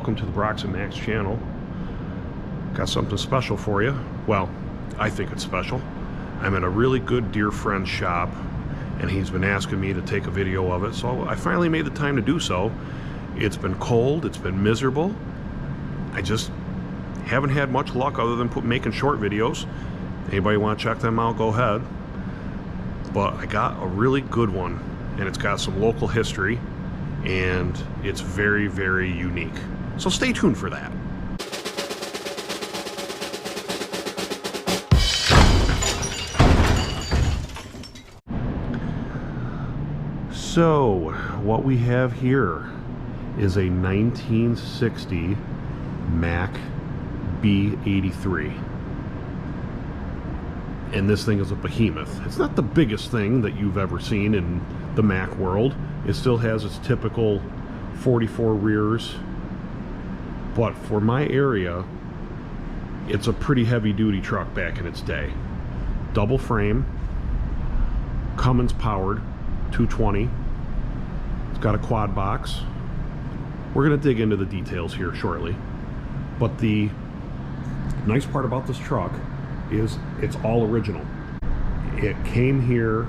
welcome to the Brox and Max channel. Got something special for you. Well, I think it's special. I'm at a really good dear friend's shop, and he's been asking me to take a video of it, so I finally made the time to do so. It's been cold, it's been miserable. I just haven't had much luck other than making short videos. Anybody want to check them out, go ahead. But I got a really good one, and it's got some local history, and it's very, very unique. So stay tuned for that. So what we have here is a 1960 Mack B 83. And this thing is a behemoth. It's not the biggest thing that you've ever seen in the Mack world. It still has its typical 44 rears, but for my area, it's a pretty heavy duty truck back in its day. Double frame, Cummins powered, 220. It's got a quad box. We're going to dig into the details here shortly, but the nice part about this truck is it's all original. It came here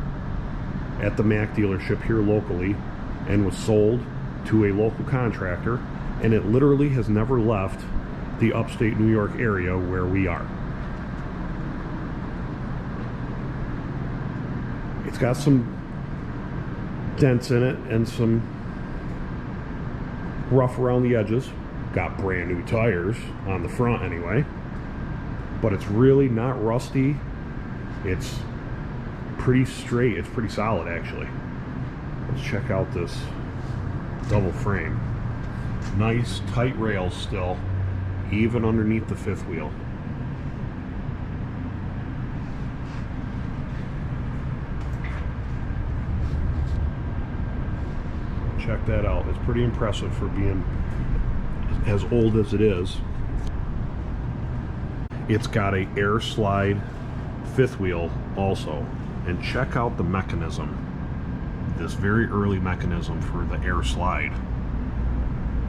at the Mack dealership here locally and was sold to a local contractor, and it literally has never left the upstate New York area where we are. It's got some dents in it and some rough around the edges. Got brand new tires on the front anyway, but it's really not rusty. It's pretty straight. It's pretty solid, actually. Let's check out this double frame. Nice tight rails still, even underneath the fifth wheel. Check that out. It's pretty impressive for being as old as it is. It's got a air slide fifth wheel also, and check out the mechanism. This very early mechanism for the air slide.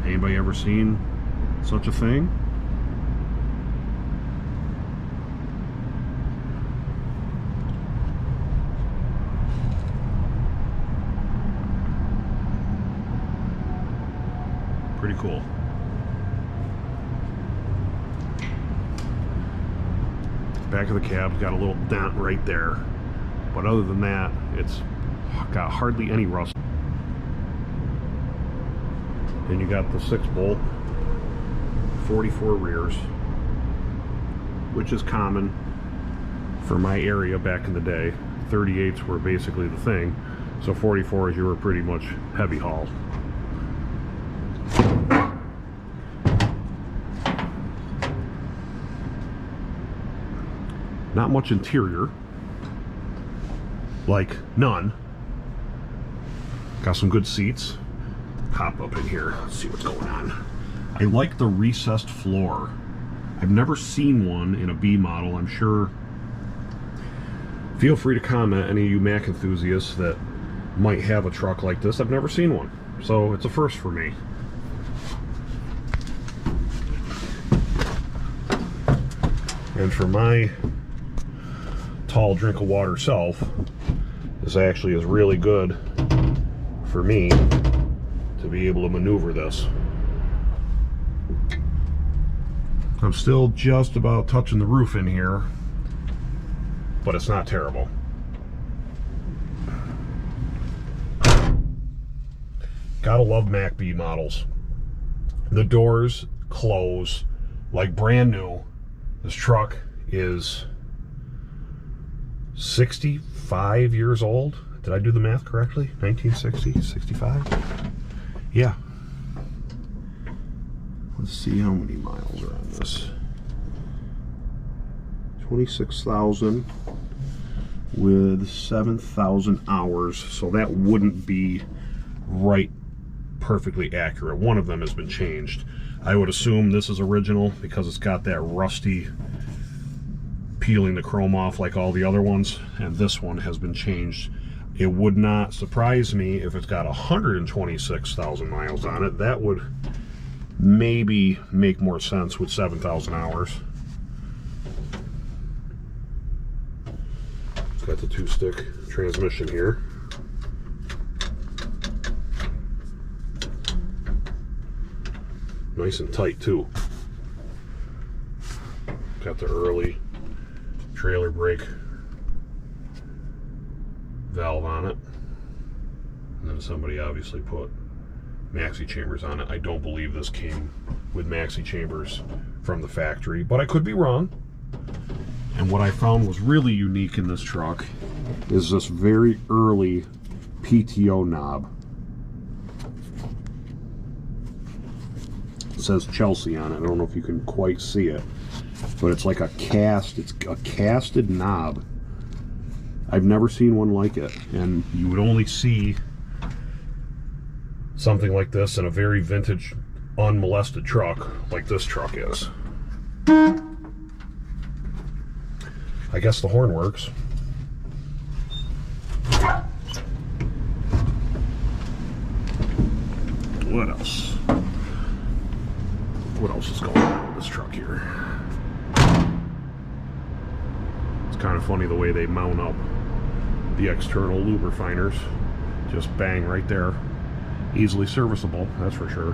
Anybody ever seen such a thing? Pretty cool. Back of the cab's got a little dent right there, but other than that, it's got hardly any rust. Then you got the 6-bolt 44 rears, which is common for my area back in the day. 38s were basically the thing, so 44s you were pretty much heavy haul. Not much interior, like none. Got some good seats. Hop up in here, see what's going on. I like the recessed floor. I've never seen one in a B model. I'm sure, feel free to comment, any of you Mack enthusiasts that might have a truck like this. I've never seen one, so it's a first for me. And for my tall drink of water self, this actually is really good for me to be able to maneuver this. I'm still just about touching the roof in here, but it's not terrible. Gotta love Mack B models. The doors close like brand new. This truck is 65 years old. Did I do the math correctly? 1960, 65? Yeah. Let's see how many miles are on this. 26,000 with 7,000 hours. So that wouldn't be right perfectly accurate. One of them has been changed. I would assume this is original because it's got that rusty peeling the chrome off like all the other ones, and this one has been changed. It would not surprise me if it's got 126,000 miles on it. That would maybe make more sense with 7,000 hours. It's got the 2-stick transmission here. Nice and tight too. Got the early trailer brake valve on it. And then somebody obviously put maxi chambers on it. I don't believe this came with maxi chambers from the factory, but I could be wrong. And what I found was really unique in this truck is this very early PTO knob. It says Chelsea on it. I don't know if you can quite see it, but it's like it's a casted knob. I've never seen one like it, and you would only see something like this in a very vintage, unmolested truck like this truck is. I guess the horn works. What else? What else is going on with this truck here? It's kind of funny the way they mount up the external lube refiners. Just bang right there. Easily serviceable, that's for sure.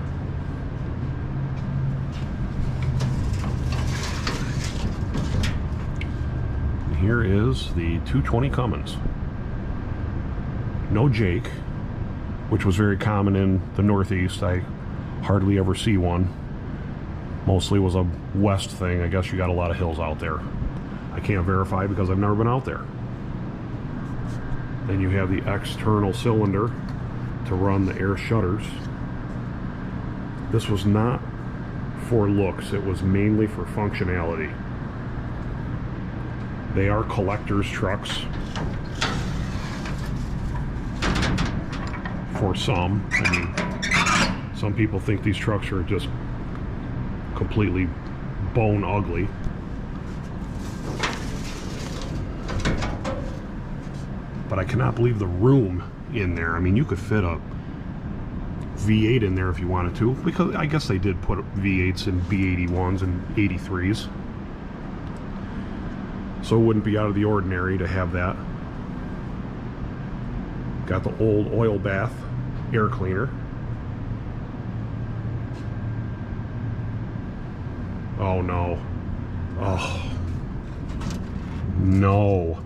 And here is the 220 Cummins. No Jake, which was very common in the Northeast. I hardly ever see one. Mostly was a west thing. I guess you got a lot of hills out there. I can't verify because I've never been out there. Then you have the external cylinder to run the air shutters. This was not for looks, it was mainly for functionality. They are collector's trucks for some. I mean, some people think these trucks are just completely bone ugly. But I cannot believe the room in there. I mean, you could fit a V8 in there if you wanted to, because I guess they did put V8s in B81s and 83s. So it wouldn't be out of the ordinary to have that. Got the old oil bath air cleaner. Oh no. Oh no.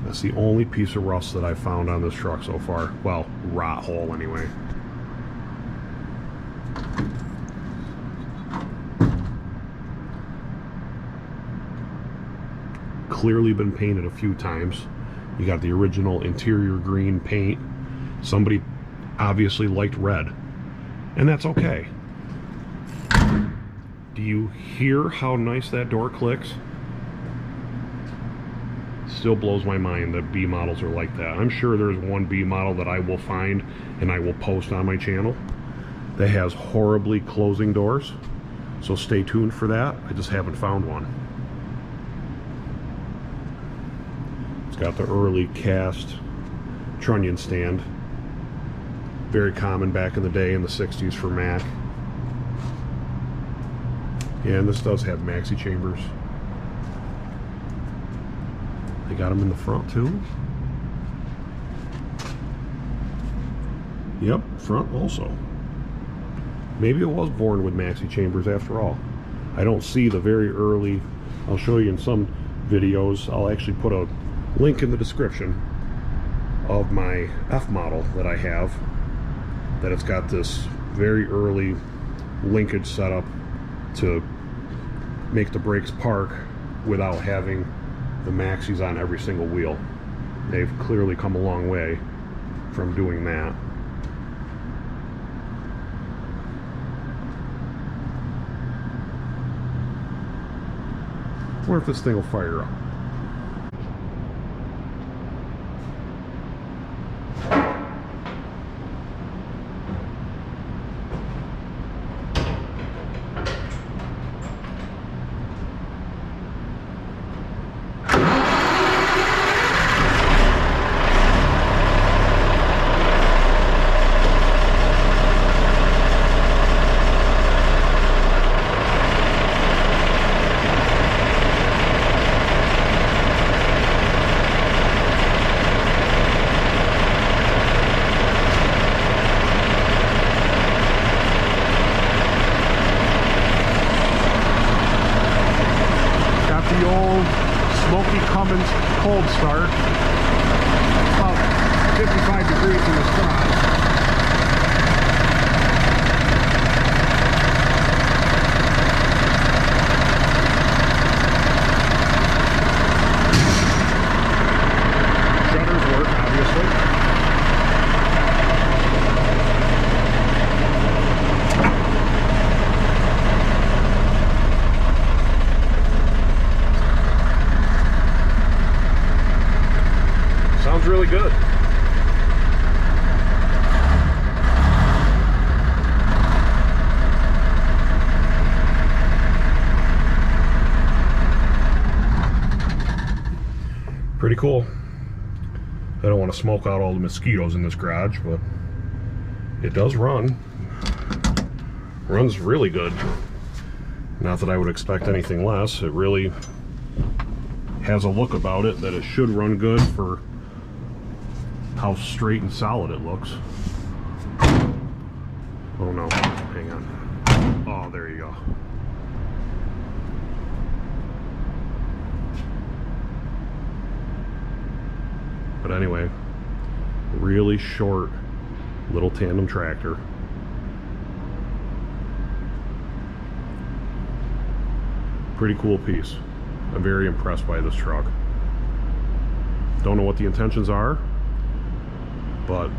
That's the only piece of rust that I've found on this truck so far. Well, rot hole anyway. Clearly been painted a few times. You got the original interior green paint. Somebody obviously liked red, and that's okay. Do you hear how nice that door clicks? Still blows my mind that B models are like that. I'm sure there's one B model that I will find and I will post on my channel that has horribly closing doors, so stay tuned for that. I just haven't found one. It's got the early cast trunnion stand, very common back in the day in the 60s for Mack. Yeah, and this does have maxi chambers. They got them in the front too. Yep, front also. Maybe it was born with maxi chambers after all. I don't see the very early. I'll show you in some videos. I'll actually put a link in the description of my F model that I have, that it's got this very early linkage setup to make the brakes park without having the maxis on every single wheel. They've clearly come a long way from doing that. I wonder if this thing will fire up. the old smoky Cummins cold start. About 55 degrees in this garage. Shutters work, obviously. Sounds really good. Pretty cool. I don't want to smoke out all the mosquitoes in this garage, but it does run. Runs really good. Not that I would expect anything less. It really has a look about it that it should run good for how straight and solid it looks. Oh no, hang on. Oh, there you go. But anyway, really short little tandem tractor. Pretty cool piece. I'm very impressed by this truck. Don't know what the intentions are, but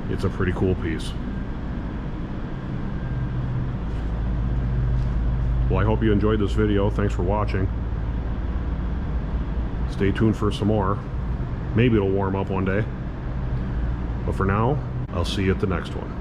it's a pretty cool piece. Well, I hope you enjoyed this video. Thanks for watching. Stay tuned for some more. Maybe it'll warm up one day. But for now, I'll see you at the next one.